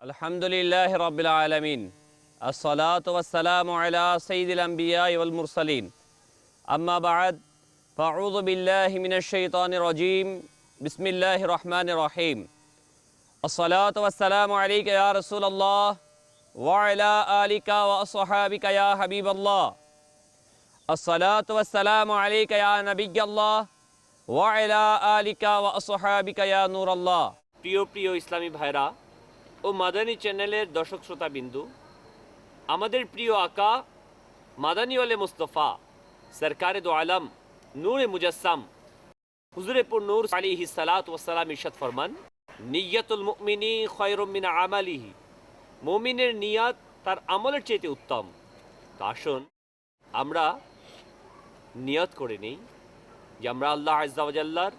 আলহামদুলিল্লাহ রাব্বিল আলামিন আসসালাতু ওয়াসসালামু আলা সাইয়্যিদিল আমবিয়া ওয়াল মুরসালিন আম্মা বা'দ ফাআউযু বিল্লাহি মিনাশ শাইতানির রাজীম বিসমিল্লাহির রহমানির রহিম আসসালাতু ওয়াসসালামু আলাইকা ইয়া রাসূলুল্লাহ ওয়া আলা আলিকা ওয়া আসহাবিকা ইয়া হাবিবাল্লাহ আসসালাতু ওয়াসসালামু আলাইকা ইয়া নাবিয়্যাল্লাহ ওয়া আলা আলিকা ওয়া আসহাবিকা ইয়া নূরাল্লাহ। প্রিয় প্রিয় ইসলামী ভাইরা ও মাদানী চ্যানেলের দর্শক শ্রোতা বিন্দু, আমাদের প্রিয় আকা মাদানী ওয়ালে মুস্তফা সরকারে দো আলম নূরে মুজাসসাম হুজুরে পুর নূর আলাইহিস সালাতু ওয়াস সালাম ইরশাদ ফরমান, নিয়্যাতুল মুমিনি খায়রুম মিন আমালিহি, মুমিনের নিয়াত তার আমলের চাইতে উত্তম। তো আসুন আমরা নিয়ত করে নেই যে আমরা আল্লাহ আযজা ওয়া জাল্লার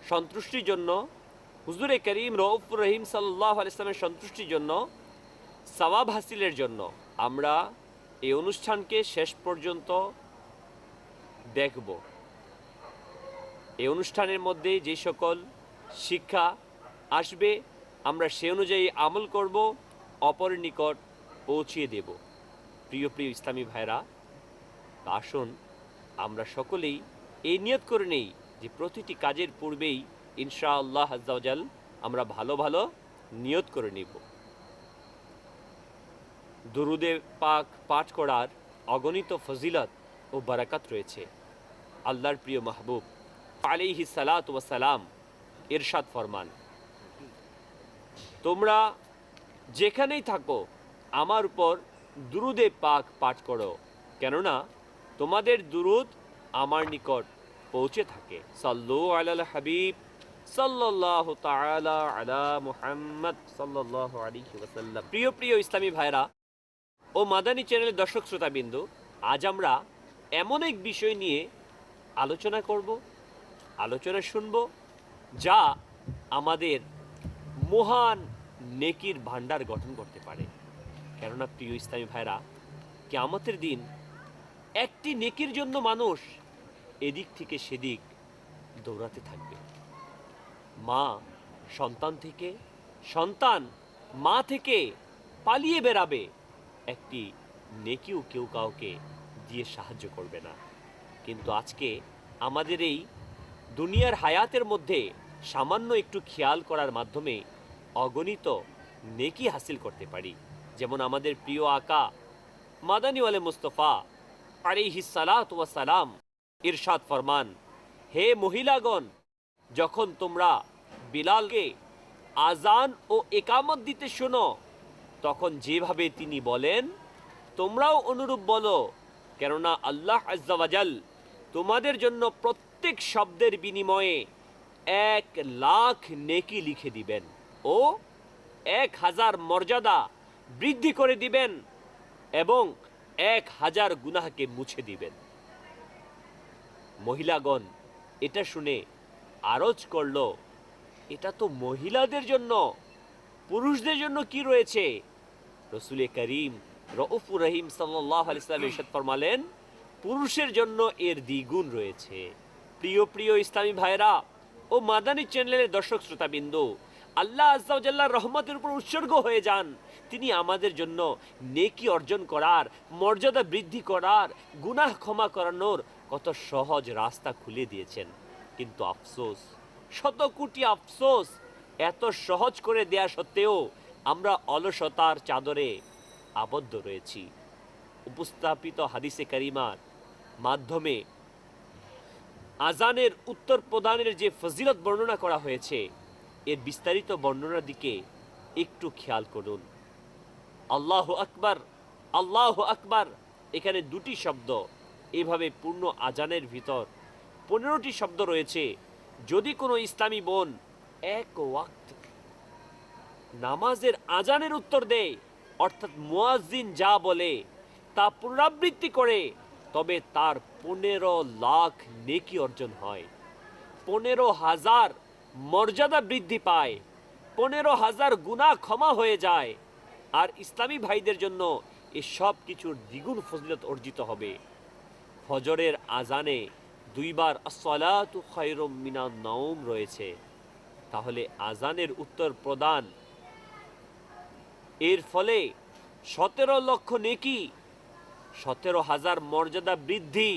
সন্তুষ্টির জন্য, হুজুরে করিম রউফুর রহিম সাল্লাল্লাহু আলাইহি ওয়াসাল্লামের সন্তুষ্টির জন্য, সওয়াব হাসিলের জন্য আমরা এই অনুষ্ঠানকে শেষ পর্যন্ত দেখব। এই অনুষ্ঠানের মধ্যে যে সকল শিক্ষা আসবে আমরা সে অনুযায়ী আমল করব, অপরের নিকট পৌঁছিয়ে দেব। প্রিয় প্রিয় ইসলামী ভাইরা, আসুন আমরা সকলেই এই নিয়ত করে নেই যে প্রতিটি কাজের পূর্বেই ইনশাআল্লাহ আযজা ওয়া জাল আমরা ভালো ভালো নিয়ত করে নিব। দুরুদে পাক পাঠ করার অগণিত ফজিলত ও বারাকাত রয়েছে। আল্লাহর প্রিয় মাহবুব আলাইহিস সালাতু ওয়াস সালাম ইরশাদ ফরমান, তোমরা যেখানেই থাকো আমার উপর দুরুদে পাক পাঠ করো, কেননা তোমাদের দুরুদ আমার নিকট পৌঁছে থাকে। সাল্লু আলাল হাবিব সাল্লাল্লাহু তাআলা আলা মুহাম্মদ সাল্লাল্লাহু আলাইহি ওয়াসাল্লাম। প্রিয় প্রিয় ইসলামী ভাইরা ও মাদানী চ্যানেলের দর্শক শ্রোতা বিন্দু, আজ আমরা এমন এক বিষয় নিয়ে আলোচনা করব, আলোচনা শুনব, যা আমাদের মহান নেকির ভান্ডার গঠন করতে পারে। কেননা প্রিয় ইসলামী ভাইরা, কিয়ামতের দিন একটি নেকির জন্য মানুষ এদিক থেকে সেদিক দৌড়াতে থাকবে। মা সন্তান থেকে, সন্তান মা থেকে পালিয়ে বেরাবে, একটি নেকিও কেউ কাউকে দিয়ে সাহায্য করবে না। কিন্তু আজকে আমাদের এই দুনিয়ার হায়াতের মধ্যে সামান্য একটু খেয়াল করার মাধ্যমে অগণিত নেকি হাসিল করতে পারি। যেমন আমাদের প্রিয় আকা মাদানী ওয়ালে মুস্তফা আলাইহিস সালাতু ওয়াস সালাম ইরশাদ ফরমান, হে মহিলাগণ, যখন তোমরা বিলালকে আজান ও ইকামত দিতে শোনো, তখন যেভাবে তিনি বলেন তোমরাও অনুরূপ বলো, কেননা আল্লাহ আযজা ওয়া জাল তোমাদের জন্য প্রত্যেক শব্দের বিনিময়ে 1,00,000 নেকি লিখে দিবেন ও 1,000 মর্যাদা বৃদ্ধি করে দিবেন এবং 1,000 গুনাহকে মুছে দিবেন। মহিলাগণ এটা শুনে আরজ করল, এটা তো মহিলাদের জন্য, পুরুষদের জন্য কি রয়েছে? রাসূলে করিম রউফুর রহিম সাল্লাল্লাহু আলাইহি ওয়াসাল্লাম ইরশাদ ফরমালেন, পুরুষের জন্য এর দ্বিগুণ রয়েছে। প্রিয় প্রিয় ইসলামী ভাইরা ও মাদানী চ্যানেলের দর্শক শ্রোতাবিন্দু, আল্লাহ আযজা ওয়া জাল্লার রহমতের উপর উৎসর্গ হয়ে যান। তিনি আমাদের জন্য নেকি অর্জন করার, মর্যাদা বৃদ্ধি করার, গুনাহ ক্ষমা করানোর কত সহজ রাস্তা খুলে দিয়েছেন। কিন্তু আফসোস, শত কোটি আফসোস, এত সহজ করে দেয়া সত্ত্বেও আমরা অলসতার চাদরে আবদ্ধ রয়েছি। উপস্থাপিত হাদিসে কারিমার মাধ্যমে আজানের উত্তর প্রদানের যে ফজিলত বর্ণনা করা হয়েছে, এর বিস্তারিত বর্ণনার দিকে একটু খেয়াল করুন। আল্লাহু আকবার, আল্লাহু আকবার, এখানে দুটি শব্দ, এভাবে পূর্ণ আজানের ভিতর 15টি শব্দ রয়েছে। যদি কোনো ইসলামী বোন এক ওয়াক্ত নামাজের আজানের উত্তর দেয়, অর্থাৎ মুয়াজ্জিন যা বলে তা পুনরাবৃত্তি করে, তবে তার 15,00,000 নেকি অর্জন হয়, 15,000 মর্যাদা বৃদ্ধি পায়, 15,000 গুনাহ ক্ষমা হয়ে যায়। আর ইসলামী ভাইদের জন্য এই সব কিছুর দ্বিগুণ ফজিলত অর্জিত হবে। ফজরের আজানে 2 বার আসসালাতু খায়রুম মিনান নাওম রয়েছে। তাহলে আজানের উত্তর প্রদান এর ফলে 17 লক্ষ নেকি, 17,000 মর্যাদা বৃদ্ধি,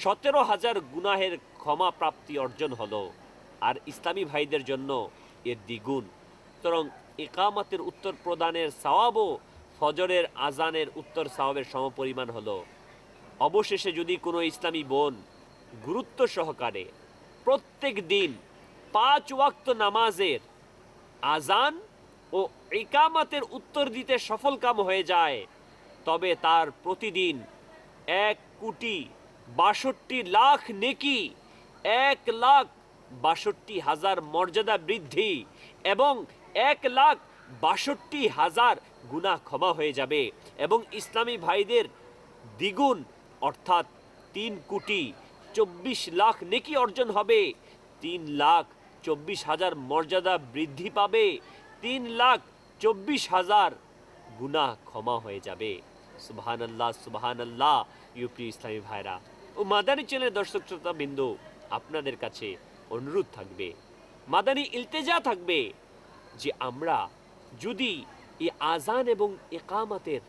17,000 গুনাহের ক্ষমা প্রাপ্তি অর্জন হলো। আর ইসলামী ভাইদের জন্য এর দ্বিগুণ। সুতরাং ইকামতের উত্তর প্রদানের সওয়াবও ফজরের আজানের উত্তর সওয়াবের সমপরিমাণ হলো। অবশেষে যদি কোনো ইসলামী বোন গুরুত্ব সহকারে প্রত্যেক দিন 5 ওয়াক্ত নামাজের আজান ও ইকামতের উত্তর দিতে সফলকাম হয়ে যায়, তবে তার প্রতিদিন 1,62,00,000 নেকি, 1,62,000 মর্যাদা বৃদ্ধি এবং 1,62,000 গুনাহ ক্ষমা হয়ে যাবে। এবং ইসলামী ভাইদের দ্বিগুণ অর্থাৎ 3,24,00,000 নেকি অর্জন হবে, 3,24,000 মর্যাদা বৃদ্ধি পাবে, 3,24,000 গুনাহ ক্ষমা হয়ে যাবে। সুবহানাল্লাহ, সুবহানাল্লাহ। প্রিয় ইসলামী ভাইরা ও মাদানী চ্যানেলের দর্শক শ্রোতা বিন্দু, আপনাদের কাছে অনুরোধ থাকবে, মাদানী ইলতেজা থাকবে যে আমরা যদি এই আজান এবং ইকামতের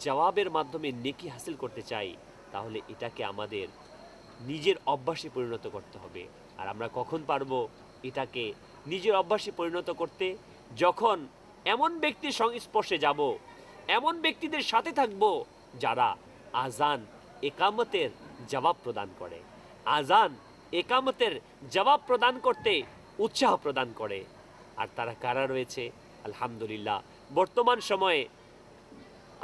জবাবের মাধ্যমে নেকি হাসিল করতে চাই, তাহলে এটাকে আমাদের নিজের অভ্যাসে পরিণত করতে হবে। আর আমরা কখন পারবো এটাকে নিজের অভ্যাসে পরিণত করতে? যখন এমন ব্যক্তির সংস্পর্শে যাব, এমন ব্যক্তিদের সাথে থাকব যারা আজান একামতের জবাব প্রদান করে, আজান একামতের জবাব প্রদান করতে উৎসাহ প্রদান করে। আর তারা কারা রয়েছে? আলহামদুলিল্লাহ, বর্তমান সময়ে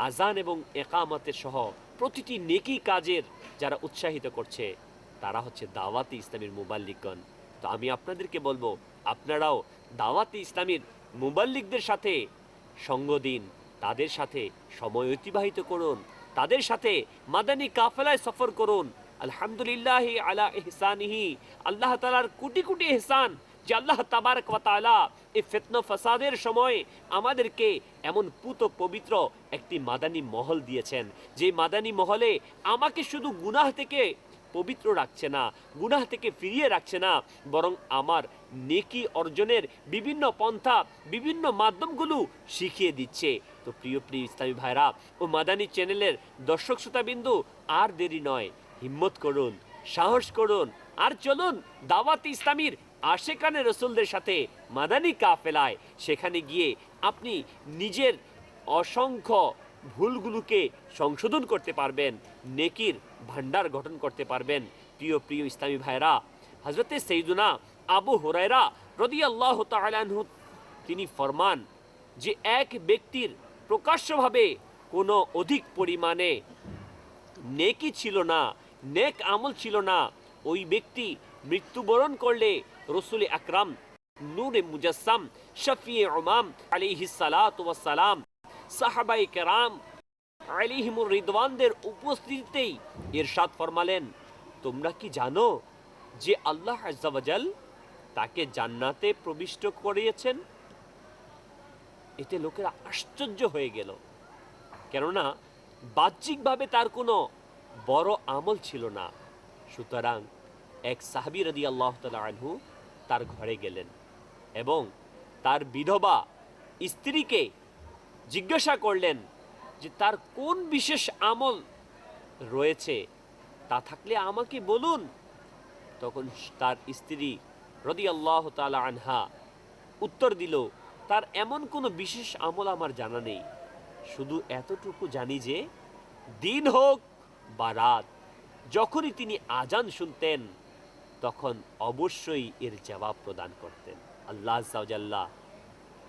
আজান এবং একামতের সহ প্রতিটি নেকি কাজের যারা উৎসাহিত করছে, তারা হচ্ছে দাওয়াতে ইসলামীর মুবাল্লিগগণ। তো আমি আপনাদেরকে বলবো, আপনারাও দাওয়াতে ইসলামীর মুবাল্লিগদের সাথে সঙ্গ দিন, তাদের সাথে সময় অতিবাহিত করুন, তাদের সাথে মাদানী কাফেলায় সফর করুন। আলহামদুলিল্লাহ আলা ইহসানিহি, আল্লাহ তাআলার কোটি কোটি ইহসান যে আল্লাহ তাবারক ওয়া তাআলা এই ফিতনা ফাসাদের সময় আমাদেরকে এমন পুত পবিত্র একটি মাদানী মহল দিয়েছেন, যে মাদানী মহলে আমাকে শুধু গুনাহ থেকে পবিত্র রাখছে না, গুনাহ থেকে ফিরিয়ে রাখছে না, বরং আমার নেকি অর্জনের বিভিন্ন পন্থা, বিভিন্ন মাধ্যমগুলো শিখিয়ে দিচ্ছে। তো প্রিয় ইসলামী ভাইরা ও মাদানী চ্যানেলের দর্শক শ্রোতাবিন্দু, আর দেরি নয়, হিম্মত করুন, সাহস করুন, আর চলুন দাওয়াতে ইসলামীর আশেকানে রসুলদের সাথে মাদানী কাফেলায়। সেখানে গিয়ে আপনি নিজের অসংখ্য ভুলগুলোকে সংশোধন করতে পারবেন, নেকির ভান্ডার গঠন করতে পারবেন। প্রিয় ইসলামী ভাইরা, হযরতে সাইয়্যিদুনা আবু হুরায়রা রাদিয়াল্লাহু তাআলা আনহু তিনি ফরমান যে এক ব্যক্তির প্রকাশ্যভাবে কোনো অধিক পরিমাণে নেকি ছিল না, নেক আমল ছিল না, ওই ব্যক্তি মৃত্যুবরণ করলে রসুল আকরাম নূরে মুজাসসাম শফিয়ে উমাম আলাইহিস সালাতু ওয়াস সালাম সাহাবায়ে কেরাম আলাইহিমুর রিদওয়ানদের উপস্থিতিতেই ইরশাদ ফরমালেন, তোমরা কি জানো যে আল্লাহ আযজা ওয়া জাল তাকে জান্নাতে প্রবিষ্ট করিয়েছেন? এতে লোকেরা আশ্চর্য হয়ে গেল, কেননা বাহ্যিকভাবে তার কোনো বড় আমল ছিল না। সুতরাং এক সাহাবী রাদিয়াল্লাহু তাআলা আনহু তার ঘরে গেলেন এবং তার বিধবা স্ত্রীকে জিজ্ঞাসা করলেন যে তার কোন বিশেষ আমল রয়েছে, তা থাকলে আমাকে বলুন। তখন তার স্ত্রী রাদিয়াল্লাহু তাআলা আনহা উত্তর দিল, তার এমন কোনো বিশেষ আমল আমার জানা নেই, শুধু এতটুকু জানি যে দিন হোক বা রাত, যখনই তিনি আজান শুনতেন তখন অবশ্যই এর জবাব প্রদান করতেন। আল্লাহ আযজা ওয়া জাল্লা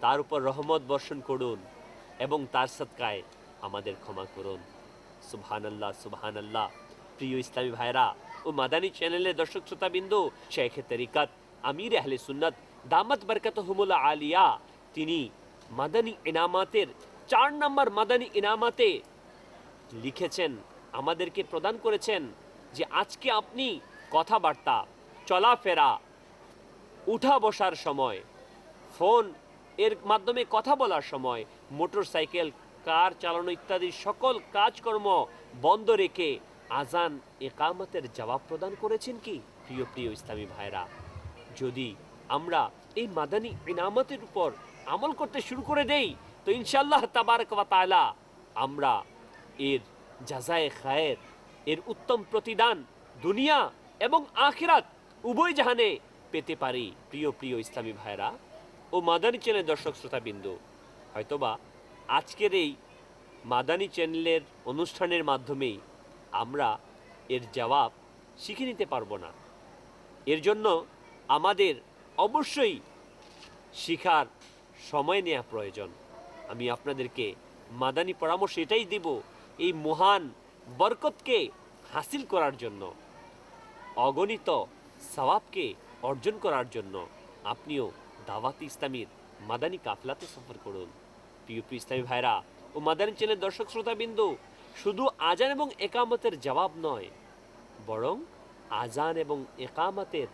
তার উপর রহমত বর্ষণ করুন এবং তার সদকায় আমাদের ক্ষমা করুন। সুবহানাল্লাহ, সুবহানাল্লাহ। প্রিয় ইসলামী ভাইরা ও মাদানী চ্যানেলের দর্শক শ্রোতাবিন্দু, শেখে তরিকত আমির আহলে সুন্নাত দামাত বরকাতুহুমুল আলিয়া তিনি মাদানী ইনামাতের 4 নম্বর মাদানী ইনামাতে লিখেছেন, আমাদেরকে প্রদান করেছেন যে আজকে আপনি কথাবার্তা, চলাফেরা, উঠা বসার সময়, ফোন এর মাধ্যমে কথা বলার সময়, মোটর সাইকেল, কার চালানো ইত্যাদি সকল কাজকর্ম বন্ধ রেখে আজান ইকামতের জবাব প্রদান করেছেন কি? প্রিয় ইসলামী ভাইরা, যদি আমরা এই মাদানী ইনামতের উপর আমল করতে শুরু করে দেই, তো ইনশাআল্লাহ তাবারক ওয়া তাআলা আমরা এর জাযায়ে খায়ের, এর উত্তম প্রতিদান দুনিয়া এবং আখিরাত উভয় জাহানে পেতে পারি। প্রিয় প্রিয় ইসলামী ভাইরা ও মাদানী চ্যানেল দর্শক শ্রোতাবিন্দু, হয়তোবা আজকের এই মাদানী চ্যানেলের অনুষ্ঠানের মাধ্যমেই আমরা এর জবাব শিখে নিতে পারবো না। এর জন্য আমাদের অবশ্যই শিখার সময় নেওয়া প্রয়োজন। আমি আপনাদেরকে মাদানী পরামর্শ এটাই দেব, এই মহান বরকতকে হাসিল করার জন্য, অগণিত সওয়াবকে অর্জন করার জন্য আপনিও দাওয়াত ইসলামীর মাদানী কাফেলাতে সফর করুন। প্রিয় প্রিয় ইসলামী ভাইরা ও মাদানী চ্যানেল দর্শক শ্রোতাবিন্দু, শুধু আজান এবং একামতের জবাব নয়, বরং আজান এবং একামতের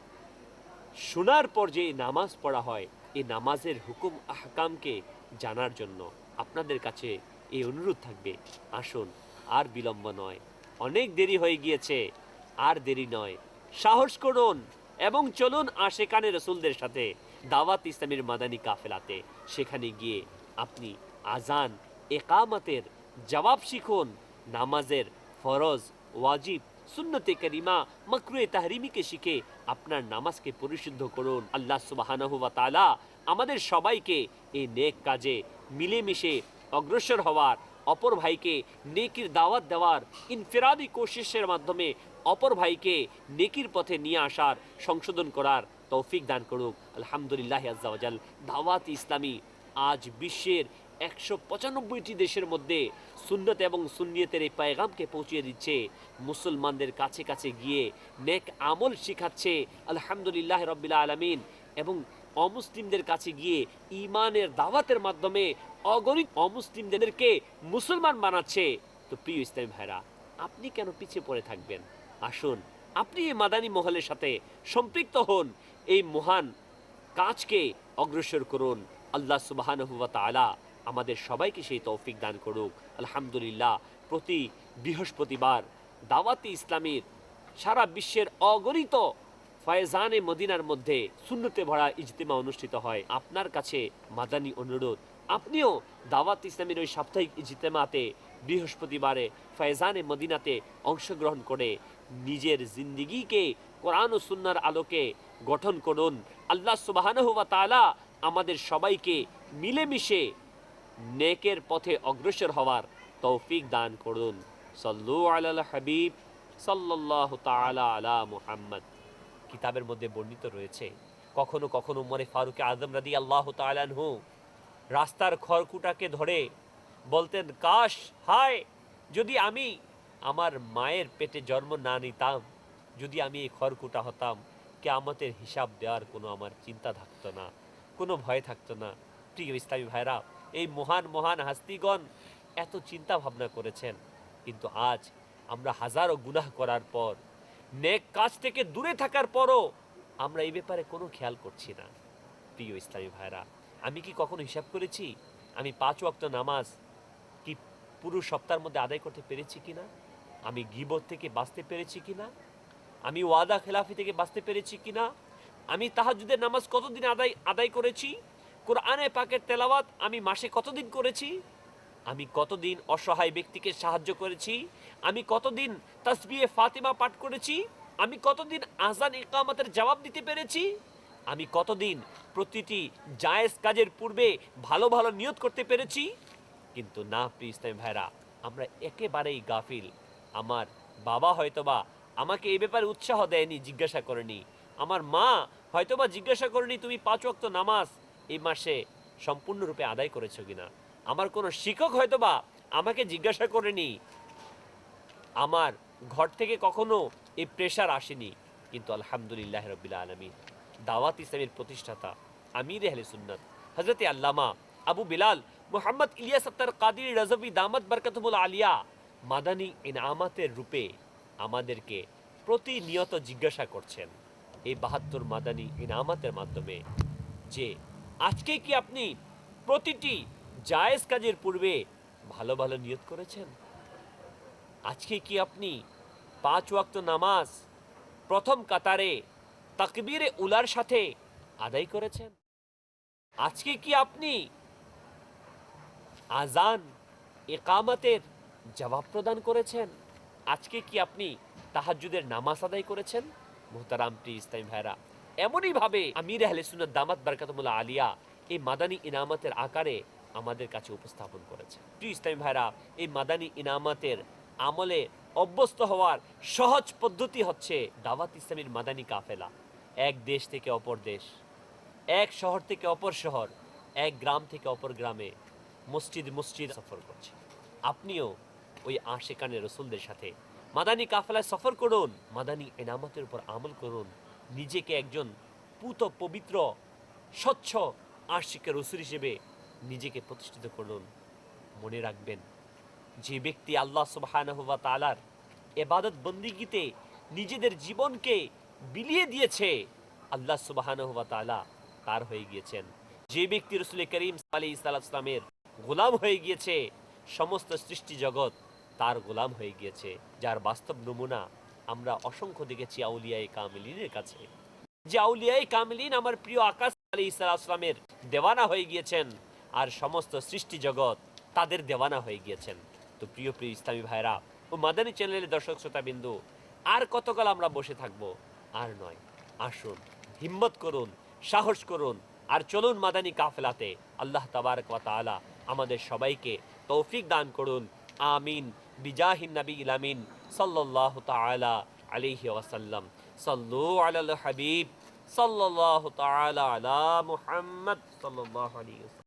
শোনার পর যে নামাজ পড়া হয়, এই নামাজের হুকুম আহকামকে জানার জন্য আপনাদের কাছে এই অনুরোধ থাকবে, আসুন আর বিলম্ব নয়, অনেক দেরি হয়ে গিয়েছে, আর দেরি নয়, সাহস করুন এবং চলুন আশেকানে রসুলদের সাথে দাওয়াত ইসলামের মাদানী কাফেলাতে। সেখানে গিয়ে আপনি আজান একামতের জবাব শিখুন, নামাজের ফরজ, ওয়াজিব, সুন্নতে করিমা, মাকরুহে তাহরিমিকে শিখে আপনার নামাজকে পরিশুদ্ধ করুন। আল্লাহ সুবহানাহু ওয়া তাআলা আমাদের সবাইকে এই নেক কাজে মিলেমিশে অগ্রসর হওয়ার, অপর ভাইকে নেকির দাওয়াত দেওয়ার, ইনফিরাদি কোশিশের মাধ্যমে অপর ভাইকে নেকির পথে নিয়ে আসার, সংশোধন করার তৌফিক দান করুক। আলহামদুলিল্লাহ আজ্জা ওয়া জাল। দাওয়াত ইসলামী আজ বিশ্বের 195টি দেশের মধ্যে সুন্নত এবং সুন্নিয়তের এই পায়গামকে পৌঁছিয়ে দিচ্ছে, মুসলমানদের কাছে কাছে গিয়ে নেক আমল শিখাচ্ছে আলহামদুলিল্লাহ রাব্বিল আলামিন, এবং অমুসলিমদের কাছে গিয়ে ইমানের দাওয়াতের মাধ্যমে অগণিত অমুসলিমদেরকে মুসলমান বানাচ্ছে। তো প্রিয় ইসলামী ভাইরা, আপনি কেন পিছিয়ে পড়ে থাকবেন? আসুন আপনি এই মাদানী মহলের সাথে সম্পৃক্ত হন, এই মহান কাজকে অগ্রসর করুন। আল্লাহ সুবহানাহু ওয়া তাআলা আমাদের সবাইকে সেই তৌফিক দান করুক। আলহামদুলিল্লাহ, প্রতি বৃহস্পতিবার দাওয়াতে ইসলামীর সারা বিশ্বের অগণিত ফয়জানে মদিনার মধ্যে সুন্নতে ভরা ইজতিমা অনুষ্ঠিত হয়। আপনার কাছে মাদানী অনুরোধ, আপনিও দাওয়াত ইসলামীর ওই সাপ্তাহিক ইজতিমাতে বৃহস্পতিবারে ফয়জানে মদিনাতে অংশগ্রহণ করে নিজের জিন্দিগিকে কোরআন ও সুন্নাহর আলোকে গঠন করুন। আল্লাহ সুবহানাহু ওয়া তাআলা আমাদের সবাইকে মিলেমিশে নেকের পথে অগ্রসর হওয়ার তৌফিক দান করুন। সাল্লু আলাল হাবিব সাল্লাল্লাহু তাআলা আলা মুহাম্মদ। কিতাবের মধ্যে বর্ণিত রয়েছে, কখনো কখনো উমরে ফারুক আজম রাদিয়াল্লাহু তাআলা আনহু রাস্তার খড়কুটাকে ধরে বলতেন, কাশ, হায়, যদি আমি আমার মায়ের পেটে জন্ম না নিতাম, যদি আমি এই খড়কুটা হতাম, কিয়ামতের হিসাব দেওয়ার কোনো আমার চিন্তা থাকতো না, কোনো ভয় থাকতো না। প্রিয় ইসলামী ভাইরা, এই মহান মহান হাস্তিগণ এত চিন্তা ভাবনা করেছেন, কিন্তু আজ আমরা হাজারো গুনাহ করার পর, নেক কাজ থেকে দূরে থাকার পরও আমরা এই ব্যাপারে কোনো খেয়াল করছি না। প্রিয় ইসলামী ভাইরা, আমি কি কখনো হিসাব করেছি আমি 5 ওয়াক্ত নামাজ কি পুরো সপ্তাহের মধ্যে আদায় করতে পেরেছি কিনা? আমি গীবত থেকে বাঁচতে পেরেছি কিনা? আমি ওয়াদা খেলাফি থেকে বাঁচতে পেরেছি কিনা? আমি তাহাজ্জুদের নামাজ কতদিন আদায় করেছি? কোরআনে পাকের তেলাওয়াত আমি মাসে কতদিন করেছি? আমি কতদিন অসহায় ব্যক্তিকে সাহায্য করেছি? আমি কতদিন তাসবিহে ফাতিমা পাঠ করেছি? আমি কতদিন আজান ইকামতের জবাব দিতে পেরেছি? আমি কতদিন প্রতিটি জায়েজ কাজের পূর্বে ভালো ভালো নিয়ত করতে পেরেছি? কিন্তু না প্রিয় ইসলামী ভাইরা, আমরা একেবারেই গাফিল। আমার বাবা হয়তোবা আমাকে এই ব্যাপারে উৎসাহ দেয়নি, জিজ্ঞাসা করেনি। আমার মা হয়তোবা জিজ্ঞাসা করেনি তুমি 5 ওয়াক্ত নামাজ এই মাসে সম্পূর্ণরূপে আদায় করেছো কিনা। আমার কোনো শিক্ষক হয়তোবা আমাকে জিজ্ঞাসা করেনি। আমার ঘর থেকে কখনো এই প্রেশার আসেনি। কিন্তু আলহামদুলিল্লাহ রাব্বিল আলামিন, দাওয়াত ইসলামের প্রতিষ্ঠাতা আমির আহলে সুন্নাত হযরত আল্লামা আবু বিলাল মুহাম্মদ ইলিয়াস আত্তার কাদির রাজভী দামাত বরকতুল আলিয়া মাদানী ইনামাতের রূপে আমাদেরকে প্রতিনিয়ত জিজ্ঞাসা করছেন এই 72 মাদানী ইনামাতের মাধ্যমে, যে আজকে কি আপনি প্রতিটি জায়েজ কাজের পূর্বে ভালো ভালো নিয়ত করেছেন? আজকে কি আপনি 5 ওয়াক্ত নামাজ প্রথম কাতারে তাকবীরে উলার সাথে আদায় করেছেন? আজকে কি আপনি আজান ইকামতের জবাব প্রদান করেছেন। আজকে কি আপনি তাহাজ্জুদের নামাজ আদায় করেছেন? মুহতারাম প্রিয় ইসলামী ভাইরা, এমনই ভাবে আমির আহলে সুন্নাত দামাত বারকাতুল্লাহ আলিয়া এই মাদানী ইনামতের আকারে আমাদের কাছে উপস্থাপন করেছে। প্রিয় ইসলামী ভাইরা, এই মাদানী ইনামতের আমলে অভ্যস্ত হওয়ার সহজ পদ্ধতি হচ্ছে দাওয়াত ইসলামীর মাদানী কাফেলা। এক দেশ থেকে অপর দেশ, এক শহর থেকে অপর শহর, এক গ্রাম থেকে অপর গ্রামে মসজিদ মসজিদ সফর করছে। আপনিও ওই আশিকানে রসুলদের সাথে মাদানী কাফেলায় সফর করুন, মাদানী ইনামতের উপর আমল করুন, নিজেকে একজন পুত পবিত্র স্বচ্ছ আশিকের রসুল হিসেবে নিজেকে প্রতিষ্ঠিত করুন। মনে রাখবেন, যে ব্যক্তি আল্লাহ সুবহানাহু ওয়া তাআলার ইবাদত বন্দিগিতে নিজেদের জীবনকে বিলিয়ে দিয়েছে, আল্লাহ সুবহানাহু ওয়া তাআলা তার হয়ে গিয়েছেন। যে ব্যক্তি রাসূল করিম সাল্লাল্লাহু আলাইহি ওয়াসাল্লামের গোলাম হয়ে গিয়েছে, সমস্ত সৃষ্টি জগৎ তার গোলাম হয়ে গিয়েছে। যার বাস্তব নমুনা আমরা অসংখ্য দেখেছি আউলিয়ায়ে কামিলিনের কাছে। যে আউলিয়ায়ে কামিলিন আমার প্রিয় আকাশ আলাইহিস সালামের দেওয়ানা হয়ে গিয়েছেন, আর সমস্ত সৃষ্টি জগৎ তাদের দেওয়ানা হয়ে গিয়েছেন। তো প্রিয় প্রিয় ইসলামী ভাইরা ও মাদানী চ্যানেলের দর্শক শ্রোতা বিন্দু, আর কতকাল আমরা বসে থাকবো? আর নয়, আসুন হিম্মত করুন, সাহস করুন, আর চলুন মাদানী কাফেলাতে। আল্লাহ তাবারক ওয়া তাআলা আমাদের সবাইকে তৌফিক দান করুন। আমিন বিজাহিন নবীল আমিন সাল্লাল্লাহু তাআলা আলাইহি ওয়াসাল্লাম। সাল্লু আলাল হাবিব সাল্লাল্লাহু তাআলা আলা মুহাম্মদ সাল্লাল্লাহু আলাইহি ওয়াসাল্লাম।